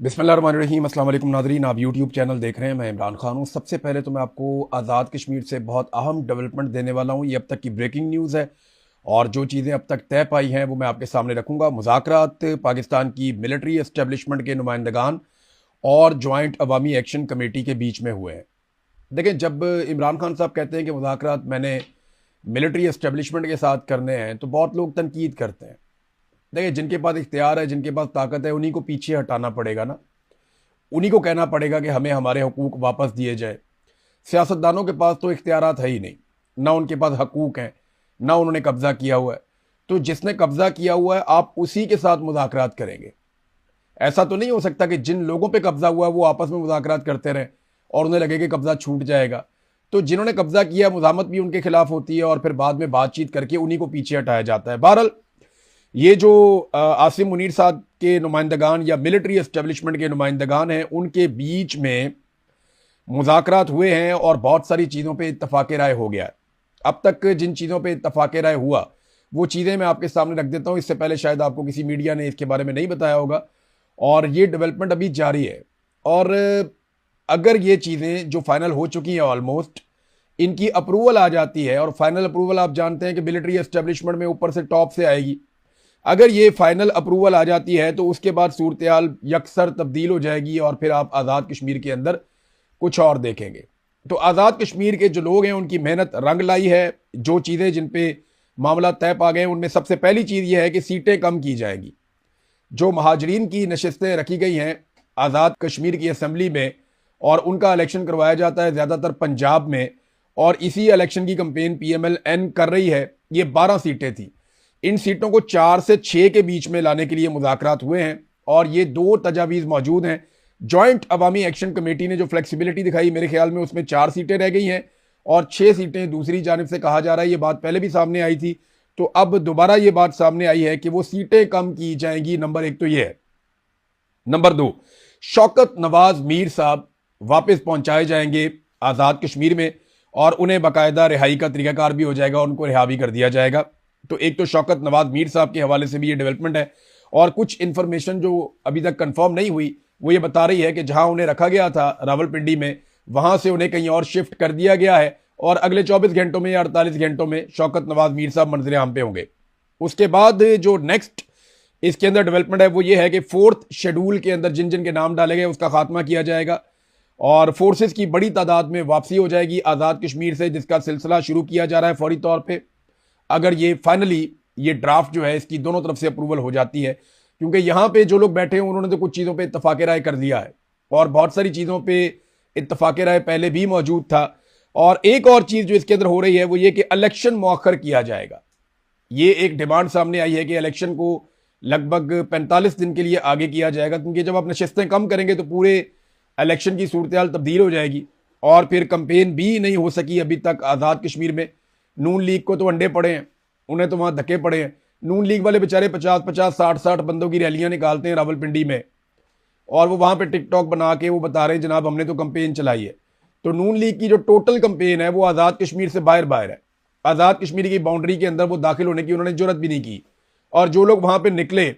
बिस्मिल्लाहिर्रहमानिर्रहीम। अस्सलाम वालेकुम नाज़रीन, आप यूट्यूब चैनल देख रहे हैं। मैं इमरान खान हूँ। सबसे पहले तो मैं आपको आज़ाद कश्मीर से बहुत अहम डेवलपमेंट देने वाला हूँ। ये अब तक की ब्रेकिंग न्यूज़ है और जो चीज़ें अब तक तय पाई हैं वो मैं आपके सामने रखूँगा। मुज़ाकरात पाकिस्तान की मिलिट्री एस्टेब्लिशमेंट के नुमाइंदगान और जॉइंट अवामी एक्शन कमेटी के बीच में हुए हैं। देखिए, जब इमरान खान साहब कहते हैं कि मुज़ाकरात मैंने मिलिट्री एस्टेब्लिशमेंट के साथ करने हैं तो बहुत लोग तनकीद करते हैं। देखिए, जिनके पास इख्तियार है, जिनके पास ताकत है, उन्हीं को पीछे हटाना पड़ेगा ना। उन्हीं को कहना पड़ेगा कि हमें हमारे हकूक़ वापस दिए जाए। सियासतदानों के पास तो इख्तियारात है ही नहीं, ना उनके पास हकूक़ हैं, ना उन्होंने कब्ज़ा किया हुआ है। तो जिसने कब्ज़ा किया हुआ है आप उसी के साथ मुज़ाकरात करेंगे। ऐसा तो नहीं हो सकता कि जिन लोगों पे कब्ज़ा हुआ है वो आपस में मुज़ाकरात करते रहें और उन्हें लगे कि कब्ज़ा छूट जाएगा। तो जिन्होंने कब्ज़ा किया, मुज़ाहमत भी उनके खिलाफ होती है और फिर बाद में बातचीत करके उन्हीं को पीछे हटाया जाता है। बहरहाल, ये जो आसिम मुनीर साहब के नुमाइंदगान या मिलिट्री एस्टेब्लिशमेंट के नुमाइंदगान हैं, उनके बीच में मुज़ाकरात हुए हैं और बहुत सारी चीज़ों पे इत्तफ़ाक़ राय हो गया है। अब तक जिन चीज़ों पे इत्तफ़ाक़ राय हुआ वो चीज़ें मैं आपके सामने रख देता हूँ। इससे पहले शायद आपको किसी मीडिया ने इसके बारे में नहीं बताया होगा और ये डेवलपमेंट अभी जारी है। और अगर ये चीज़ें जो फाइनल हो चुकी हैं ऑलमोस्ट, इनकी अप्रूवल आ जाती है और फाइनल अप्रूवल आप जानते हैं कि मिलिट्री एस्टेब्लिशमेंट में ऊपर से टॉप से आएगी। अगर ये फाइनल अप्रूवल आ जाती है तो उसके बाद सूरत हाल यकसर तब्दील हो जाएगी और फिर आप आज़ाद कश्मीर के अंदर कुछ और देखेंगे। तो आज़ाद कश्मीर के जो लोग हैं उनकी मेहनत रंग लाई है। जो चीज़ें जिन पे मामला तय पा गए उनमें सबसे पहली चीज़ यह है कि सीटें कम की जाएंगी। जो महाजरीन की नशस्तें रखी गई हैं आज़ाद कश्मीर की असम्बली में और उनका इलेक्शन करवाया जाता है ज़्यादातर पंजाब में, और इसी इलेक्शन की कंपेन PMLN कर रही है। ये 12 सीटें थी। इन सीटों को 4 से 6 के बीच में लाने के लिए मुज़ाकरात हुए हैं और ये 2 तजावीज़ मौजूद हैं। जॉइंट अवामी एक्शन कमेटी ने जो फ्लेक्सिबिलिटी दिखाई, मेरे ख्याल में उसमें 4 सीटें रह गई हैं और 6 सीटें दूसरी जानिब से कहा जा रहा है। ये बात पहले भी सामने आई थी, तो अब दोबारा ये बात सामने आई है कि वो सीटें कम की जाएंगी। नंबर 1 तो ये है। नंबर 2, शौकत नवाज मीर साहब वापस पहुंचाए जाएंगे आज़ाद कश्मीर में और उन्हें बाकायदा रिहाई का तरीकाकार भी हो जाएगा, उनको रिहा भी कर दिया जाएगा। तो एक तो शौकत नवाज मीर साहब के हवाले से भी ये डेवलपमेंट है और कुछ इंफॉर्मेशन जो अभी तक कंफर्म नहीं हुई वो ये बता रही है कि जहां उन्हें रखा गया था रावलपिंडी में, वहां से उन्हें कहीं और शिफ्ट कर दिया गया है और अगले 24 घंटों में या 48 घंटों में शौकत नवाज मीर साहब मंजर आम पे होंगे। उसके बाद जो नेक्स्ट इसके अंदर डेवलपमेंट है वो ये है कि 4th शेड्यूल के अंदर जिन जिन के नाम डाले गए उसका खात्मा किया जाएगा और फोर्सेस की बड़ी तादाद में वापसी हो जाएगी आज़ाद कश्मीर से, जिसका सिलसिला शुरू किया जा रहा है फौरी तौर पर। अगर ये फाइनली ये ड्राफ्ट जो है इसकी दोनों तरफ से अप्रूवल हो जाती है, क्योंकि यहाँ पे जो लोग बैठे हैं उन्होंने तो कुछ चीज़ों पे इत्तफाक राय कर दिया है और बहुत सारी चीज़ों पे इत्तफाक राय पहले भी मौजूद था। और एक और चीज़ जो इसके अंदर हो रही है वो ये कि इलेक्शन मौखर किया जाएगा। ये एक डिमांड सामने आई है कि इलेक्शन को लगभग 45 दिन के लिए आगे किया जाएगा, क्योंकि जब आप नशस्तें कम करेंगे तो पूरे इलेक्शन की सूरत हाल तब्दील हो जाएगी और फिर कंपेन भी नहीं हो सकी अभी तक आज़ाद कश्मीर में। नून लीग को तो अंडे पड़े हैं, उन्हें तो वहां धक्के पड़े हैं। नून लीग वाले बेचारे 50-50, 60-60 बंदों की रैलियां निकालते हैं रावलपिंडी में और वो वहां पे टिकटॉक बना के वो बता रहे हैं जनाब हमने तो कंपेन चलाई है। तो नून लीग की जो टोटल कंपेन है वो आज़ाद कश्मीर से बाहर बाहर है। आज़ाद कश्मीर की बाउंड्री के अंदर वो दाखिल होने की उन्होंने जरूरत भी नहीं की और जो लोग वहां पर निकले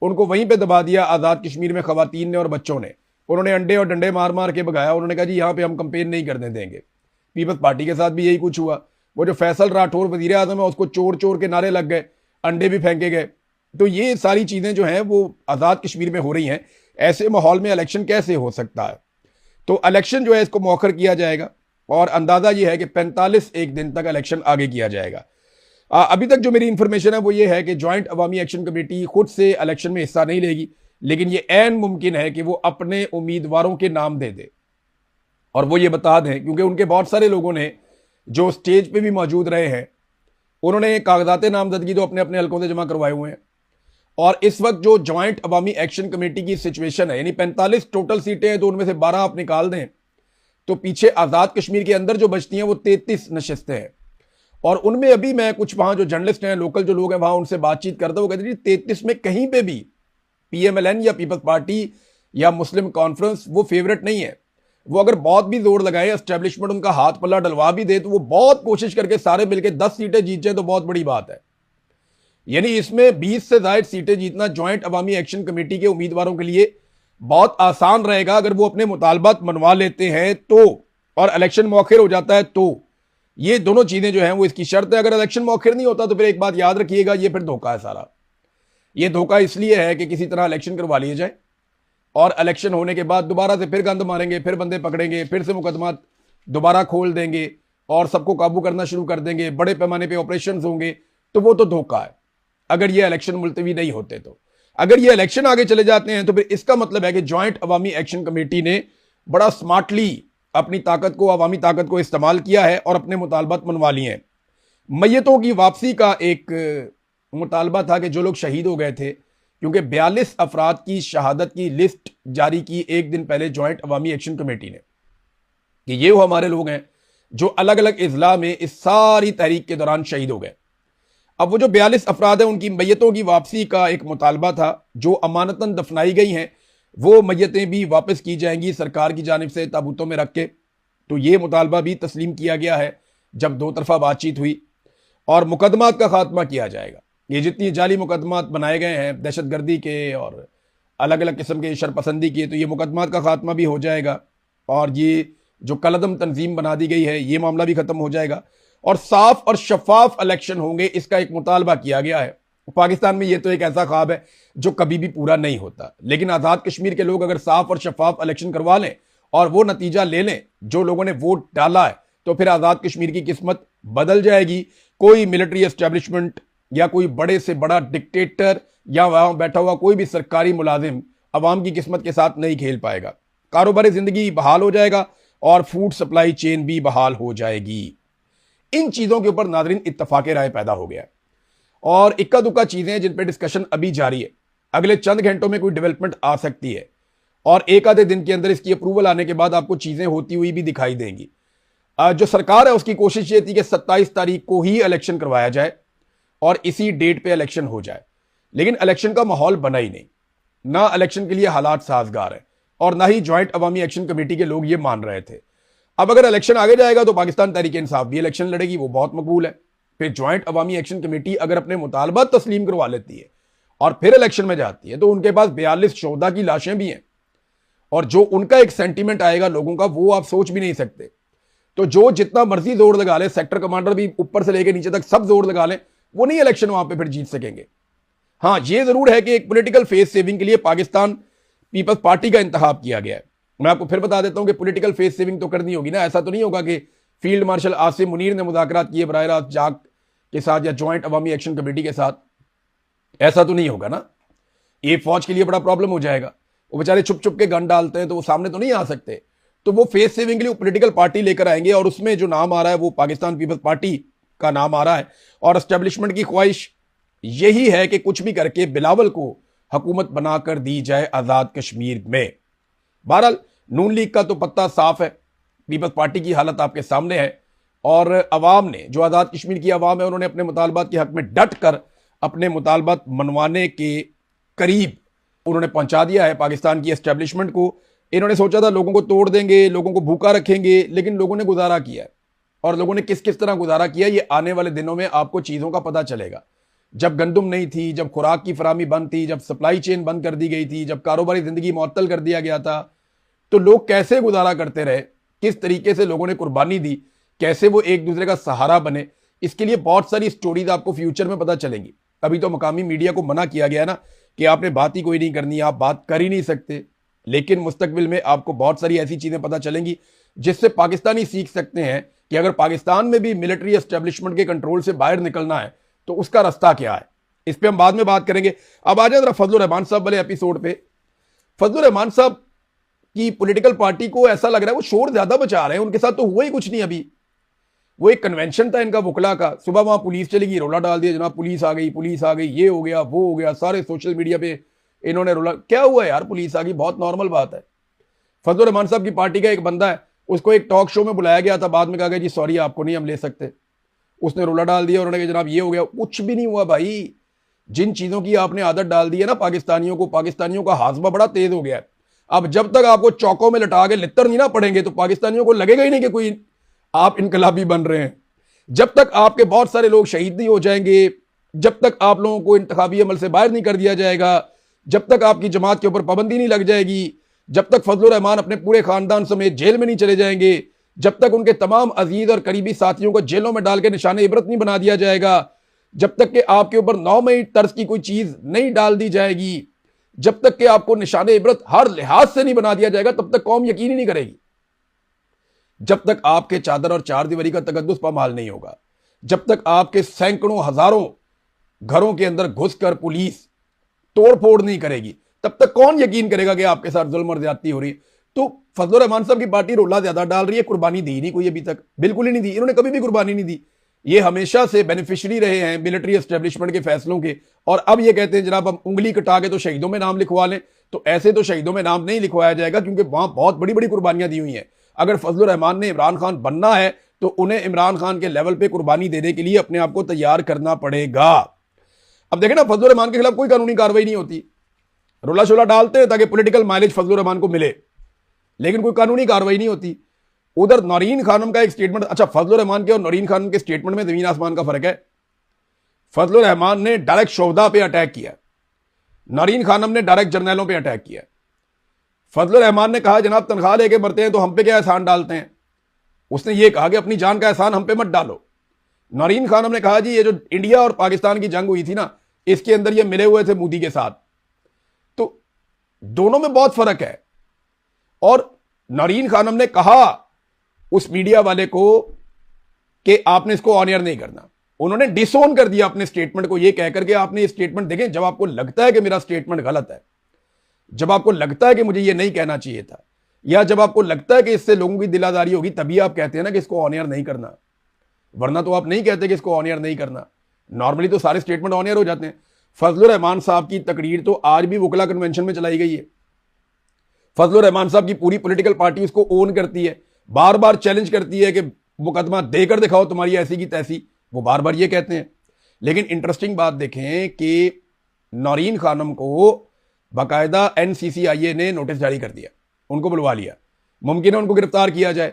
उनको वहीं पर दबा दिया आज़ाद कश्मीर में खवातीन ने और बच्चों ने। उन्होंने अंडे और डंडे मार मार के भगाया। उन्होंने कहा जी यहाँ पे हम कंपेन नहीं करने देंगे। पीपल्स पार्टी के साथ भी यही कुछ हुआ। वो जो फैसल राठौर वजीर आजम है उसको चोर चोर के नारे लग गए, अंडे भी फेंके गए। तो ये सारी चीजें जो हैं वो आज़ाद कश्मीर में हो रही हैं। ऐसे माहौल में इलेक्शन कैसे हो सकता है? तो इलेक्शन जो है इसको मौखर किया जाएगा और अंदाजा ये है कि 45 एक दिन तक इलेक्शन आगे किया जाएगा। अभी तक जो मेरी इंफॉर्मेशन है वो ये है कि ज्वाइंट अवामी एक्शन कमेटी खुद से इलेक्शन में हिस्सा नहीं लेगी, लेकिन ये ऐन मुमकिन है कि वो अपने उम्मीदवारों के नाम दे दे और वो ये बता दें, क्योंकि उनके बहुत सारे लोगों ने जो स्टेज पे भी मौजूद रहे हैं उन्होंने कागजात नामजदगी तो अपने अपने हलकों से जमा करवाए हुए हैं। और इस वक्त जो ज्वाइंट अवामी एक्शन कमेटी की सिचुएशन है, यानी 45 टोटल सीटें हैं तो उनमें से 12 आप निकाल दें तो पीछे आज़ाद कश्मीर के अंदर जो बचती हैं वो 33 नशस्तें हैं। और उनमें अभी मैं कुछ वहां जो जर्नलिस्ट हैं, लोकल जो लोग हैं वहां उनसे बातचीत करता हूं, वो कहते हैं 33 में कहीं पे भी PMLN या पीपल्स पार्टी या मुस्लिम कॉन्फ्रेंस वो फेवरेट नहीं है। वो अगर बहुत भी जोर लगाए, एस्टेब्लिशमेंट उनका हाथ पल्ला डलवा भी दे तो वो बहुत कोशिश करके सारे मिलकर 10 सीटें जीत जाए तो बहुत बड़ी बात है। यानी इसमें 20 से ज्यादा सीटें जीतना ज्वाइंट अवामी एक्शन कमेटी के उम्मीदवारों के लिए बहुत आसान रहेगा अगर वो अपने मुतालबात मनवा लेते हैं तो, और इलेक्शन मौखिर हो जाता है तो। ये दोनों चीजें जो हैं वो इसकी शर्त है। अगर इलेक्शन मौखिर नहीं होता तो फिर एक बात याद रखिएगा, ये फिर धोखा है सारा। ये धोखा इसलिए है कि किसी तरह इलेक्शन करवा लिए जाए और इलेक्शन होने के बाद दोबारा से फिर गंद मारेंगे, फिर बंदे पकड़ेंगे, फिर से मुकदमा दोबारा खोल देंगे और सबको काबू करना शुरू कर देंगे, बड़े पैमाने पे ऑपरेशंस होंगे। तो वो तो धोखा है अगर ये इलेक्शन मुलतवी नहीं होते तो। अगर ये इलेक्शन आगे चले जाते हैं तो फिर इसका मतलब है कि जॉइंट अवामी एक्शन कमेटी ने बड़ा स्मार्टली अपनी ताकत को, अवामी ताकत को इस्तेमाल किया है और अपने मुतालबात मनवा लिए हैं। मैयतों की वापसी का एक मुतालबा था कि जो लोग शहीद हो गए थे, क्योंकि 42 अफराद की शहादत की लिस्ट जारी की एक दिन पहले जॉइंट अवामी एक्शन कमेटी ने कि ये वो हमारे लोग हैं जो अलग अलग इजला में इस सारी तहरीक के दौरान शहीद हो गए। अब वो जो 42 अफराद हैं उनकी मैयतों की वापसी का एक मुतालबा था। जो अमानतन दफनाई गई हैं वो मैयतें भी वापस की जाएंगी सरकार की जानिब से ताबूतों में रख के। तो ये मुतालबा भी तस्लीम किया गया है जब दो तरफा बातचीत हुई। और मुकदमात का खात्मा किया जाएगा। ये जितनी जाली मुकदमात बनाए गए हैं दहशतगर्दी के और अलग अलग किस्म के शरपसंदी के, तो ये मुकदमात का खात्मा भी हो जाएगा। और ये जो कलदम तंजीम बना दी गई है ये मामला भी खत्म हो जाएगा और साफ और शफाफ इलेक्शन होंगे, इसका एक मुतालबा किया गया है। पाकिस्तान में ये तो एक ऐसा ख्वाब है जो कभी भी पूरा नहीं होता, लेकिन आज़ाद कश्मीर के लोग अगर साफ और शफाफ इलेक्शन करवा लें और वो नतीजा ले लें जो लोगों ने वोट डाला है, तो फिर आज़ाद कश्मीर की किस्मत बदल जाएगी। कोई मिलिट्री एस्टेब्लिशमेंट या कोई बड़े से बड़ा डिक्टेटर या वहां बैठा हुआ कोई भी सरकारी मुलाजिम अवाम की किस्मत के साथ नहीं खेल पाएगा। कारोबारी जिंदगी बहाल हो जाएगा और फूड सप्लाई चेन भी बहाल हो जाएगी। इन चीजों के ऊपर नाज़रीन इत्तफाक राय पैदा हो गया है और इक्का दुक्का चीजें हैं जिन पर डिस्कशन अभी जारी है। अगले चंद घंटों में कोई डेवलपमेंट आ सकती है और एक आधे दिन के अंदर इसकी अप्रूवल आने के बाद आपको चीजें होती हुई भी दिखाई देंगी। जो सरकार है उसकी कोशिश ये थी कि 27 तारीख को ही इलेक्शन करवाया जाए और इसी डेट पे इलेक्शन हो जाए, लेकिन इलेक्शन का माहौल बना ही नहीं। ना इलेक्शन के लिए हालात साजगार है और ना ही जॉइंट अवामी एक्शन कमेटी के लोग ये मान रहे थे। अब अगर इलेक्शन आगे जाएगा तो पाकिस्तान तहरीक इंसाफ भी इलेक्शन लड़ेगी, वो बहुत मकबूल है। फिर जॉइंट अवामी एक्शन कमेटी अगर अपने मुतालबात तस्लीम करवा लेती है और फिर इलेक्शन में जाती है तो उनके पास 42 शोहदा की लाशें भी हैं और जो उनका एक सेंटीमेंट आएगा लोगों का वो आप सोच भी नहीं सकते। तो जो जितना मर्जी जोर लगा ले, सेक्टर कमांडर भी ऊपर से लेकर नीचे तक सब जोर लगा लें, वो नहीं इलेक्शन वहां पे फिर जीत सकेंगे। हाँ, ये जरूर है कि एक पॉलिटिकल फेस सेविंग के लिए पाकिस्तान पीपल्स पार्टी का इंतखाब किया गया है। मैं आपको फिर बता देता हूं कि पॉलिटिकल फेस सेविंग तो करनी होगी ना। ऐसा तो नहीं होगा कि फील्ड मार्शल आसिम मुनीर ने मुज़ाकरात किए बराह रास्त जाक के साथ या जॉइंट अवामी एक्शन कमेटी के साथ, ऐसा तो नहीं होगा ना। ये फौज के लिए बड़ा प्रॉब्लम हो जाएगा। वो बेचारे छुप छुप के गन डालते हैं तो वो सामने तो नहीं आ सकते। तो वो फेस सेविंग के लिए पॉलिटिकल पार्टी लेकर आएंगे और उसमें जो नाम आ रहा है वो पाकिस्तान पीपल्स पार्टी का नाम आ रहा है। और एस्टेब्लिशमेंट की ख्वाहिश यही है कि कुछ भी करके बिलावल को हुकूमत बनाकर दी जाए आज़ाद कश्मीर में। बहरहाल नून लीग का तो पत्ता साफ है, पीपल्स पार्टी की हालत आपके सामने है और अवाम ने, जो आज़ाद कश्मीर की अवाम है, उन्होंने अपने मुतालबात के हक में डट कर अपने मुतालबात मनवाने के करीब उन्होंने पहुंचा दिया है पाकिस्तान की एस्टेब्लिशमेंट को। इन्होंने सोचा था लोगों को तोड़ देंगे, लोगों को भूखा रखेंगे, लेकिन लोगों ने गुजारा किया है। और लोगों ने किस किस तरह गुजारा किया ये आने वाले दिनों में आपको चीज़ों का पता चलेगा। जब गंदुम नहीं थी, जब खुराक की फरामी बंद थी, जब सप्लाई चेन बंद कर दी गई थी, जब कारोबारी जिंदगी मुअत्तल कर दिया गया था, तो लोग कैसे गुजारा करते रहे, किस तरीके से लोगों ने कुर्बानी दी, कैसे वो एक दूसरे का सहारा बने, इसके लिए बहुत सारी स्टोरीज आपको फ्यूचर में पता चलेंगी। अभी तो मकामी मीडिया को मना किया गया ना कि आपने बात ही कोई नहीं करनी, आप बात कर ही नहीं सकते, लेकिन मुस्तकबिल में आपको बहुत सारी ऐसी चीजें पता चलेंगी जिससे पाकिस्तानी सीख सकते हैं कि अगर पाकिस्तान में भी मिलिट्री एस्टेब्लिशमेंट के कंट्रोल से बाहर निकलना है तो उसका रास्ता क्या है। इस पर हम बाद में बात करेंगे। अब आ जाए जरा फजलुर रहमान साहब वाले एपिसोड पे। फजलुर रहमान साहब की पॉलिटिकल पार्टी को ऐसा लग रहा है वो शोर ज्यादा बचा रहे हैं, उनके साथ तो हुआ ही कुछ नहीं। अभी वो एक कन्वेंशन था इनका वुकला का, सुबह वहां पुलिस चली गई, रोला डाल दिया, जनाब पुलिस आ गई, पुलिस आ गई, ये हो गया वो हो गया, सारे सोशल मीडिया पे इन्होंने रोला। क्या हुआ यार, पुलिस आ गई, बहुत नॉर्मल बात है। फजलुर रहमान साहब की पार्टी का एक बंदा है, उसको एक टॉक शो में बुलाया गया था, बाद में कहा गया जी सॉरी आपको नहीं हम ले सकते। उसने रोला डाल दिया, उन्होंने कहा जनाब ये हो गया। कुछ भी नहीं हुआ भाई। जिन चीजों की आपने आदत डाल दी है ना पाकिस्तानियों को, पाकिस्तानियों का हाजमा बड़ा तेज हो गया है। अब जब तक आपको चौकों में लटा के लित्तर नहीं ना पड़ेंगे तो पाकिस्तानियों को लगेगा ही नहीं कि कोई आप इनकलाबी बन रहे हैं। जब तक आपके बहुत सारे लोग शहीद नहीं हो जाएंगे, जब तक आप लोगों को इंतखाबी अमल से बाहर नहीं कर दिया जाएगा, जब तक आपकी जमात के ऊपर पाबंदी नहीं लग जाएगी, जब तक फजलुर रहमान अपने पूरे खानदान समेत जेल में नहीं चले जाएंगे, जब तक उनके तमाम अजीज और करीबी साथियों को जेलों में डाल के निशाने इबरत नहीं बना दिया जाएगा, जब तक कि आपके ऊपर 9 मई तर्ज की कोई चीज नहीं डाल दी जाएगी, जब तक कि आपको निशाने इबरत हर लिहाज से नहीं बना दिया जाएगा, तब तक कौम यकीन ही नहीं करेगी। जब तक आपके चादर और चार दीवारी का तकद्दुस पामाल नहीं होगा, जब तक आपके सैकड़ों हजारों घरों के अंदर घुसकर पुलिस तोड़ फोड़ नहीं करेगी, तब तक कौन यकीन करेगा कि आपके साथ जुल्म और ज्यादती हो रही है। तो फजलुर रहमान साहब की पार्टी रोला ज्यादा डाल रही है, कुर्बानी दी नहीं कोई अभी तक, बिल्कुल ही नहीं दी, इन्होंने कभी भी कुर्बानी नहीं दी। ये हमेशा से बेनिफिशियरी रहे हैं मिलिट्री एस्टेब्लिशमेंट के फैसलों के, और अब ये कहते हैं जनाब हम उंगली कटा के तो शहीदों में नाम लिखवा लें। तो ऐसे तो शहीदों में नाम नहीं लिखवाया जाएगा, क्योंकि वहां बहुत बड़ी बड़ी कुर्बानियां दी हुई हैं। अगर फजलुर रहमान ने इमरान खान बनना है तो उन्हें इमरान खान के लेवल पे कुर्बानी देने के लिए अपने आप को तैयार करना पड़ेगा। अब देखें ना, फजलुर रहमान के खिलाफ कोई कानूनी कार्रवाई नहीं होती, रोला शोला डालते हैं ताकि पॉलिटिकल माइलेज फजलुर रहमान को मिले, लेकिन कोई कानूनी कार्रवाई नहीं होती। उधर नौरीन खानम का एक स्टेटमेंट, अच्छा फजलुर रहमान के और नौरीन खानम के स्टेटमेंट में जमीन आसमान का फर्क है। फजलुर रहमान ने डायरेक्ट शोहदा पे अटैक किया, नौरीन खानम ने डायरेक्ट जर्नैलों पे अटैक किया। फजलुर रहमान ने कहा जनाब तनख्वाह लेके मरते हैं तो हम पे क्या एहसान डालते हैं, उसने ये कहा कि अपनी जान का एहसान हम पे मत डालो। नौरीन खानम ने कहा जी ये जो इंडिया और पाकिस्तान की जंग हुई थी ना, इसके अंदर ये मिले हुए थे मोदी के साथ। तो दोनों में बहुत फर्क है। और नौरीन खानम ने कहा उस मीडिया वाले को कि आपने इसको ऑन एयर नहीं करना, उन्होंने डिसोन कर दिया अपने स्टेटमेंट को ये कहकर के आपने ये स्टेटमेंट देखें, जब आपको लगता है कि मेरा स्टेटमेंट गलत है, जब आपको लगता है कि मुझे ये नहीं कहना चाहिए था, या जब आपको लगता है कि इससे लोगों की दिलादारी होगी, तभी आप कहते हैं ना कि इसको ऑन एयर नहीं करना, वरना तो आप नहीं कहते कि इसको ऑन एयर नहीं करना। नॉर्मली तो सारे स्टेटमेंट ऑन एयर हो जाते हैं। फजलुर रहमान साहब की तकरीर तो आज भी वकला कन्वेंशन में चलाई गई है। फजलुर रहमान साहब की पूरी पॉलिटिकल पार्टी उसको ओन करती है, बार बार चैलेंज करती है कि मुकदमा देकर दिखाओ तुम्हारी ऐसी की तैसी, वो बार बार ये कहते हैं। लेकिन इंटरेस्टिंग बात देखें कि नौरीन खानम को बाकायदा NCCIA ने नोटिस जारी कर दिया, उनको बुलवा लिया, मुमकिन है उनको गिरफ्तार किया जाए,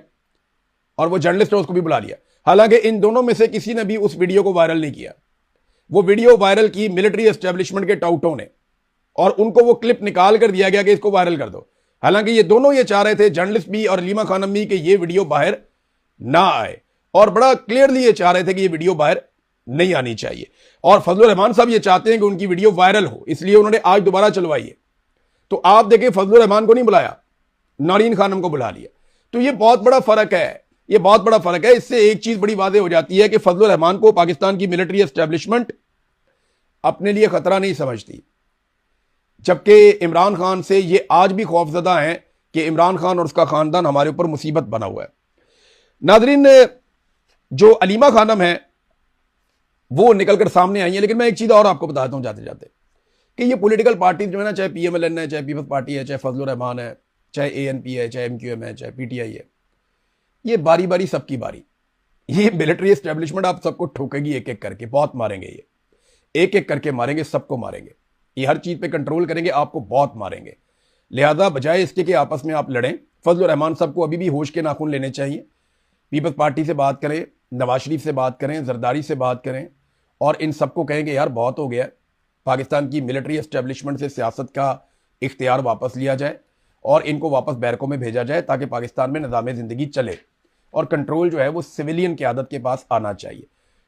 और वो जर्नलिस्ट है उसको भी बुला लिया। हालांकि इन दोनों में से किसी ने भी उस वीडियो को वायरल नहीं किया। वो वीडियो वायरल की मिलिट्री एस्टेब्लिशमेंट के टाउटों ने, और उनको वो क्लिप निकाल कर दिया गया कि इसको वायरल कर दो। हालांकि ये दोनों ये चाह रहे थे, जर्नलिस्ट भी और अलीमा खानम भी, कि ये वीडियो बाहर ना आए, और बड़ा क्लियरली ये चाह रहे थे कि ये वीडियो बाहर नहीं आनी चाहिए। और फजलुर रहमान साहब ये चाहते हैं कि उनकी वीडियो वायरल हो, इसलिए उन्होंने आज दोबारा चलवाई है। तो आप देखें, फजलुर रहमान को नहीं बुलाया, नौरीन खानम को बुला लिया। तो ये बहुत बड़ा फर्क है, ये बहुत बड़ा फर्क है। इससे एक चीज बड़ी वाज़ेह हो जाती है कि फजलुर रहमान को पाकिस्तान की मिलिट्री एस्टेब्लिशमेंट अपने लिए खतरा नहीं समझती, जबकि इमरान खान से ये आज भी खौफजदा हैं कि इमरान खान और उसका खानदान हमारे ऊपर मुसीबत बना हुआ है। नाजरीन, जो अलीमा खानम है वो निकलकर सामने आई है, लेकिन मैं एक चीज और आपको बताता हूं जाते जाते, कि ये पॉलिटिकल पार्टी जो है ना, चाहे PMLN है, चाहे पीपल्स पार्टी है, चाहे फजलुर रहमान है, चाहे ANP है, चाहे MQM है, चाहे PTI है, ये बारी बारी सबकी बारी, ये मिलिट्री एस्टेब्लिशमेंट आप सबको ठोकेगी एक एक करके, बहुत मारेंगे, ये एक एक करके मारेंगे, सबको मारेंगे, ये हर चीज पे कंट्रोल करेंगे, आपको बहुत मारेंगे। लिहाजा बजाय इसके कि आपस में आप लड़ें, फजलुर रहमान साहब को अभी भी होश के नाखून लेने चाहिए। पीपल्स पार्टी से बात करें, नवाज शरीफ से बात करें, जरदारी से बात करें, और इन सबको कहेंगे यार बहुत हो गया, पाकिस्तान की मिलिट्री एस्टेब्लिशमेंट से सियासत का इख्तियार वापस लिया जाए और इनको वापस बैरकों में भेजा जाए, ताकि पाकिस्तान में निज़ाम ज़िंदगी चले और कंट्रोल जो है वो सिविलियन क़यादत के पास आना चाहिए।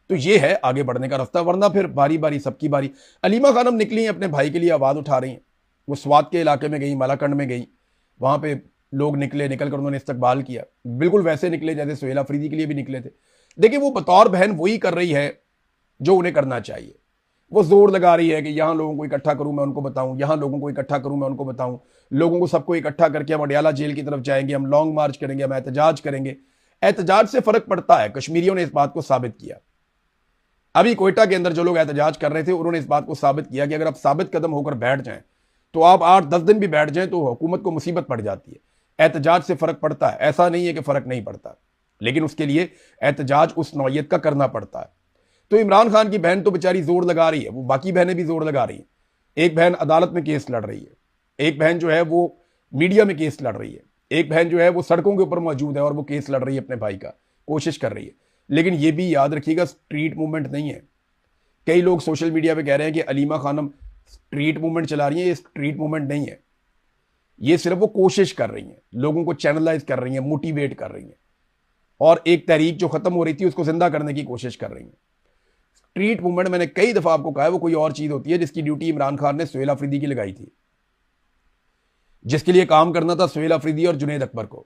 तो ये है आगे बढ़ने का रास्ता, वरना फिर बारी बारी सबकी बारी। अलीमा खानम निकली हैं, अपने भाई के लिए आवाज़ उठा रही हैं, वो स्वात के इलाके में गई, मालाकंड में गई, वहाँ पे लोग निकल कर उन्होंने इस्तकबाल किया, बिल्कुल वैसे निकले जैसे सुहेल अफरीदी के लिए भी निकले थे। देखिए, वो बतौर बहन वही कर रही है जो उन्हें करना चाहिए। वो जोर लगा रही है कि यहाँ लोगों को इकट्ठा करूँ मैं उनको बताऊँ, यहाँ लोगों को इकट्ठा करूँ मैं उनको बताऊँ, लोगों को सबको इकट्ठा करके हम अडयाला जेल की तरफ जाएंगे, हम लॉन्ग मार्च करेंगे, हम एहतजाज करेंगे। एहतजाज से फर्क पड़ता है, कश्मीरियों ने इस बात को साबित किया। अभी कोयटा के अंदर जो लोग एहतजाज कर रहे थे, उन्होंने इस बात को साबित किया कि अगर आप साबित कदम होकर बैठ जाएं, तो आप 8-10 दिन भी बैठ जाएं तो हुकूमत को मुसीबत पड़ जाती है। एहतजाज से फर्क पड़ता है, ऐसा नहीं है कि फर्क नहीं पड़ता, लेकिन उसके लिए एहतजाज उस नौयत का करना पड़ता है। तो इमरान खान की बहन तो बेचारी जोर लगा रही है, वो बाकी बहनें भी जोर लगा रही हैं। एक बहन अदालत में केस लड़ रही है, एक बहन जो है वो मीडिया में केस लड़ रही है, एक बहन जो है वो सड़कों के ऊपर मौजूद है और वो केस लड़ रही है अपने भाई का, कोशिश कर रही है। लेकिन ये भी याद रखिएगा, स्ट्रीट मूवमेंट नहीं है। कई लोग सोशल मीडिया पे कह रहे हैं कि अलीमा खानम स्ट्रीट मूवमेंट चला रही हैं, ये स्ट्रीट मूवमेंट नहीं है। ये सिर्फ वो कोशिश कर रही हैं, लोगों को चैनलाइज कर रही हैं, मोटिवेट कर रही हैं, और एक तहरीक जो खत्म हो रही थी उसको जिंदा करने की कोशिश कर रही हैं। स्ट्रीट मूवमेंट, मैंने कई दफा आपको कहा है, वो कोई और चीज होती है जिसकी ड्यूटी इमरान खान ने सुहेल अफरीदी की लगाई थी, जिसके लिए काम करना था सुहेल अफरीदी और जुनैद अकबर को।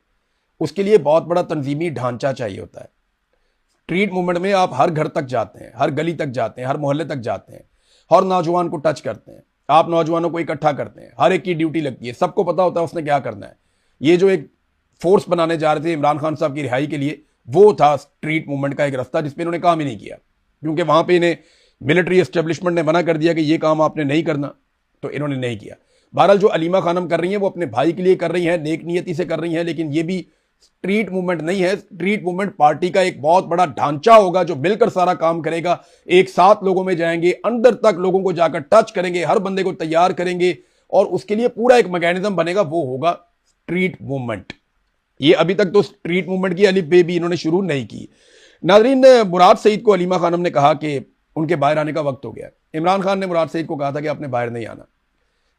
उसके लिए बहुत बड़ा तंजीमी ढांचा चाहिए होता है। स्ट्रीट मूवमेंट में आप हर घर तक जाते हैं, हर गली तक जाते हैं, हर मोहल्ले तक जाते हैं, हर नौजवान को टच करते हैं, आप नौजवानों को इकट्ठा करते हैं, हर एक की ड्यूटी लगती है, सबको पता होता है उसने क्या करना है। ये जो एक फोर्स बनाने जा रहे थे इमरान खान साहब की रिहाई के लिए, वो था स्ट्रीट मूवमेंट का एक रास्ता जिसपे इन्होंने काम ही नहीं किया, क्योंकि वहां पे इन्हें मिलिट्री एस्टेब्लिशमेंट ने मना कर दिया कि ये काम आपने नहीं करना, तो इन्होंने नहीं किया। बहरहाल जो अलीमा खानम कर रही हैं वो अपने भाई के लिए कर रही हैं, नेक नियति से कर रही हैं, लेकिन ये भी स्ट्रीट मूवमेंट नहीं है। स्ट्रीट मूवमेंट पार्टी का एक बहुत बड़ा ढांचा होगा जो मिलकर सारा काम करेगा, एक साथ लोगों में जाएंगे, अंदर तक लोगों को जाकर टच करेंगे, हर बंदे को तैयार करेंगे, और उसके लिए पूरा एक मैकेनिज्म बनेगा, वो होगा स्ट्रीट मूवमेंट। ये अभी तक तो स्ट्रीट मूवमेंट की अलिफ बे भी इन्होंने शुरू नहीं की। नाजरीन, मुराद सईद को अलीमा खानम ने कहा कि उनके बाहर आने का वक्त हो गया। इमरान खान ने मुराद सईद को कहा था कि आपने बाहर नहीं आना।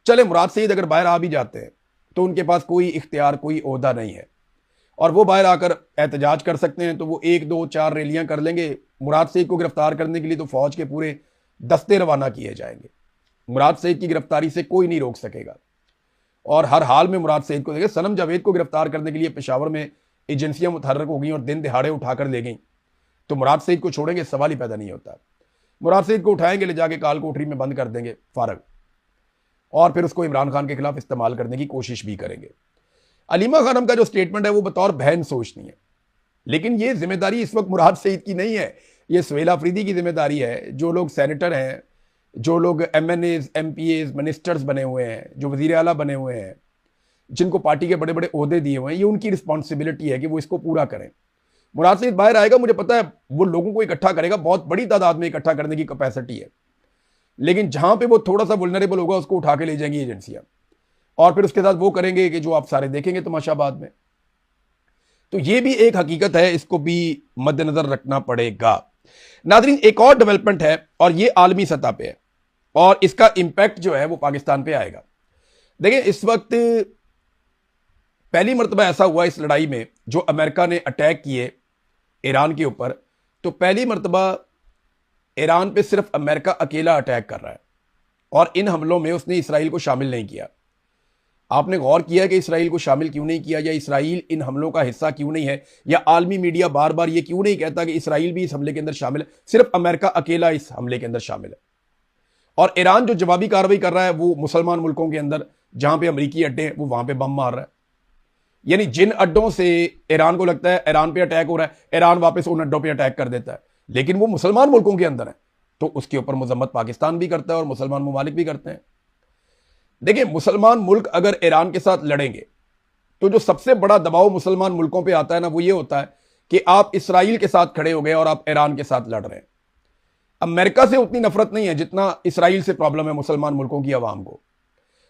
चले, मुराद सईद अगर बाहर आ भी जाते हैं तो उनके पास कोई इख्तियार, कोई ओहदा नहीं है, और वो बाहर आकर एहतजाज कर सकते हैं, तो वो 1 2 4 रैलियां कर लेंगे। मुराद सईद को गिरफ्तार करने के लिए तो फौज के पूरे दस्ते रवाना किए जाएंगे। मुराद सईद की गिरफ्तारी से कोई नहीं रोक सकेगा, और हर हाल में मुराद सईद को देखिए, सनम जावेद को गिरफ्तार करने के लिए पेशावर में एजेंसियां मुतहर्रक हो गई और दिन दिहाड़े उठाकर ले गई, तो मुराद सईद को छोड़ेंगे, सवाल ही पैदा नहीं होता। मुराद सईद को उठाएंगे, ले जाके काल कोठरी में बंद कर देंगे फारग, और फिर उसको इमरान खान के खिलाफ इस्तेमाल करने की कोशिश भी करेंगे। अलीमा खानम का जो स्टेटमेंट है वो बतौर बहन सोचनी है, लेकिन ये जिम्मेदारी इस वक्त मुराद सईद की नहीं है, ये सुहेल अफरीदी की जिम्मेदारी है। जो लोग सेनेटर हैं, जो लोग MNAs, MPAs, मिनिस्टर्स बने हुए हैं, जो वजीर आला बने हुए हैं, जिनको पार्टी के बड़े बड़े ओहदे दिए हुए हैं, ये उनकी रिस्पॉन्सिबिलिटी है कि वो इसको पूरा करें। मुराद सईद बाहर आएगा, मुझे पता है वो लोगों को इकट्ठा करेगा, बहुत बड़ी तादाद में इकट्ठा करने की कैपेसिटी है, लेकिन जहां पे वो थोड़ा सा वुल्नरेबल होगा उसको उठा के ले जाएंगी एजेंसियां, और फिर उसके साथ वो करेंगे कि जो आप सारे देखेंगे तमाशा बाद में। तो ये भी एक हकीकत है, इसको भी मद्देनजर रखना पड़ेगा। नाज़रीन, एक और डेवलपमेंट है, और ये आलमी सतह पे है, और इसका इंपैक्ट जो है वो पाकिस्तान पे आएगा। देखिए, इस वक्त पहली मरतबा ऐसा हुआ इस लड़ाई में, जो अमेरिका ने अटैक किए ईरान के ऊपर, तो पहली मरतबा ईरान पे सिर्फ अमेरिका अकेला अटैक कर रहा है, और इन हमलों में उसने इसराइल को शामिल नहीं किया। आपने गौर किया कि इसराइल को शामिल क्यों नहीं किया, या इसराइल इन हमलों का हिस्सा क्यों नहीं है, या आलमी मीडिया बार बार ये क्यों नहीं कहता कि इसराइल भी इस हमले के अंदर शामिल है? सिर्फ अमेरिका अकेला इस हमले के अंदर शामिल है, और ईरान जो जवाबी कार्रवाई कर रहा है वो मुसलमान मुल्कों के अंदर, जहां पे अमरीकी अड्डे हैं, वो वहां पे बम मार रहा है। यानी जिन अड्डों से ईरान को लगता है ईरान पे अटैक हो रहा है, ईरान वापस उन अड्डों पे अटैक कर देता है, लेकिन वो मुसलमान मुल्कों के अंदर है, तो उसके ऊपर मजम्मत पाकिस्तान भी करता है और मुसलमान ममालिक भी करते हैं। देखिए, मुसलमान मुल्क अगर ईरान के साथ लड़ेंगे तो जो सबसे बड़ा दबाव मुसलमान मुल्कों पे आता है ना, वो ये होता है कि आप इसराइल के साथ खड़े हो गए और आप ईरान के साथ लड़ रहे हैं। अमेरिका से उतनी नफरत नहीं है जितना इसराइल से प्रॉब्लम है मुसलमान मुल्कों की आवाम को।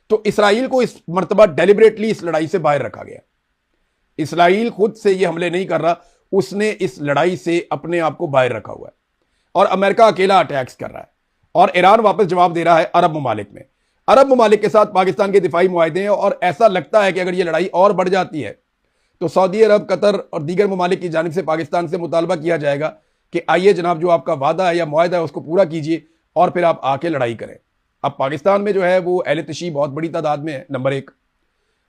तो इसराइल को इस मर्तबा डेलिबरेटली इस लड़ाई से बाहर रखा गया। इसराइल खुद से ये हमले नहीं कर रहा, उसने इस लड़ाई से अपने आप को बाहर रखा हुआ है, और अमेरिका अकेला अटैक्स कर रहा है, और ईरान वापस जवाब दे रहा है अरब ममालिक में। अरब ममालिक के साथ पाकिस्तान के दिफाई मुआहदे हैं, और ऐसा लगता है कि अगर ये लड़ाई और बढ़ जाती है तो सऊदी अरब, कतर और दीगर ममालिक की जानिब से पाकिस्तान से मुतालबा किया जाएगा कि आइए जनाब, जो आपका वादा है या मुआहदा है उसको पूरा कीजिए, और फिर आप आके लड़ाई करें। अब पाकिस्तान में जो है वो अहले तशी बहुत बड़ी तादाद में है, नंबर 1।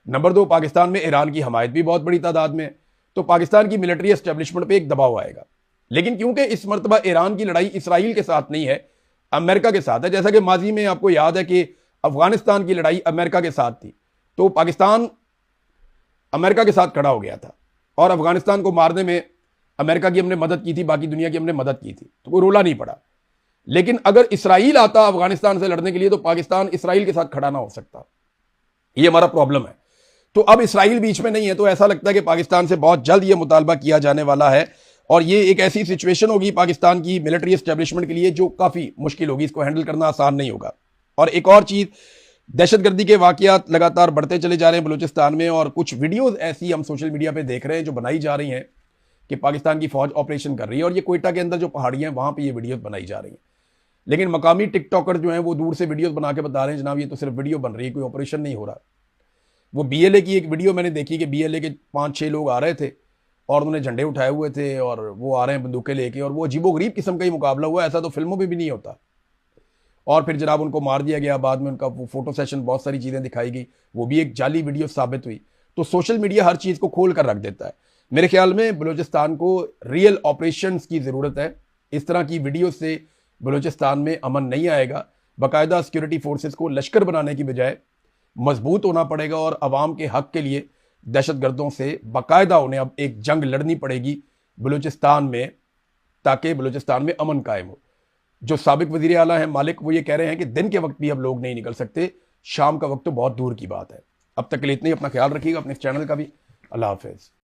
नंबर 2, पाकिस्तान में ईरान की हमायत भी बहुत बड़ी तादाद में है, तो पाकिस्तान की मिलिट्री एस्टेब्लिशमेंट पे एक दबाव आएगा। लेकिन क्योंकि इस मरतबा ईरान की लड़ाई इसराइल के साथ नहीं है, अमेरिका के साथ है, जैसा कि माजी में आपको याद है कि अफगानिस्तान की लड़ाई अमेरिका के साथ थी, तो पाकिस्तान अमेरिका के साथ खड़ा हो गया था, और अफगानिस्तान को मारने में अमेरिका की हमने मदद की थी, बाकी दुनिया की हमने मदद की थी, तो कोई रोला नहीं पड़ा। लेकिन अगर इसराइल आता अफगानिस्तान से लड़ने के लिए, तो पाकिस्तान इसराइल के साथ खड़ा ना हो सकता। ये हमारा प्रॉब्लम है। तो अब इसराइल बीच में नहीं है, तो ऐसा लगता है कि पाकिस्तान से बहुत जल्द ये मुतालबा किया जाने वाला है, और ये एक ऐसी सिचुएशन होगी पाकिस्तान की मिलिट्री एस्टेब्लिशमेंट के लिए जो काफ़ी मुश्किल होगी, इसको हैंडल करना आसान नहीं होगा। और एक और चीज़, दहशतगर्दी के वाक़यात लगातार बढ़ते चले जा रहे हैं बलूचिस्तान में, और कुछ वीडियोज़ ऐसी हम सोशल मीडिया पर देख रहे हैं जो बनाई जा रही हैं कि पाकिस्तान की फ़ौज ऑपरेशन कर रही है, और ये कोयटा के अंदर जो पहाड़ियाँ हैं वहाँ पर ये वीडियोज़ बनाई जा रही हैं। लेकिन मकामी टिकटॉकर जो हैं वो दूर से वीडियोस बना के बता रहे हैं जनाब ये तो सिर्फ वीडियो बन रही है, कोई ऑपरेशन नहीं हो रहा। वो बीएलए की एक वीडियो मैंने देखी कि बीएलए के 5-6 लोग आ रहे थे और उन्होंने झंडे उठाए हुए थे और वो आ रहे हैं बंदूकें लेके, और वो अजीबोगरीब किस्म का ही मुकाबला हुआ, ऐसा तो फिल्मों में भी नहीं होता। और फिर जनाब उनको मार दिया गया, बाद में उनका वो फोटो सेशन, बहुत सारी चीज़ें दिखाई गई, वो भी एक जाली वीडियो साबित हुई। तो सोशल मीडिया हर चीज़ को खोल कर रख देता है। मेरे ख्याल में बलूचिस्तान को रियल ऑपरेशंस की ज़रूरत है। इस तरह की वीडियो से बलूचिस्तान में अमन नहीं आएगा। बाकायदा सिक्योरिटी फोर्सेस को लश्कर बनाने की बजाय मजबूत होना पड़ेगा और अवाम के हक के लिए दहशतगर्दों से बाकायदा उन्हें अब एक जंग लड़नी पड़ेगी बलूचिस्तान में, ताकि बलूचिस्तान में अमन कायम हो। जो साबिक वजीर आला हैं मालिक, वो ये कह रहे हैं कि दिन के वक्त भी अब लोग नहीं निकल सकते, शाम का वक्त तो बहुत दूर की बात है। अब तक के लिए इतना ही। अपना ख्याल रखिएगा, अपने चैनल का भी। अल्लाह हाफिज़।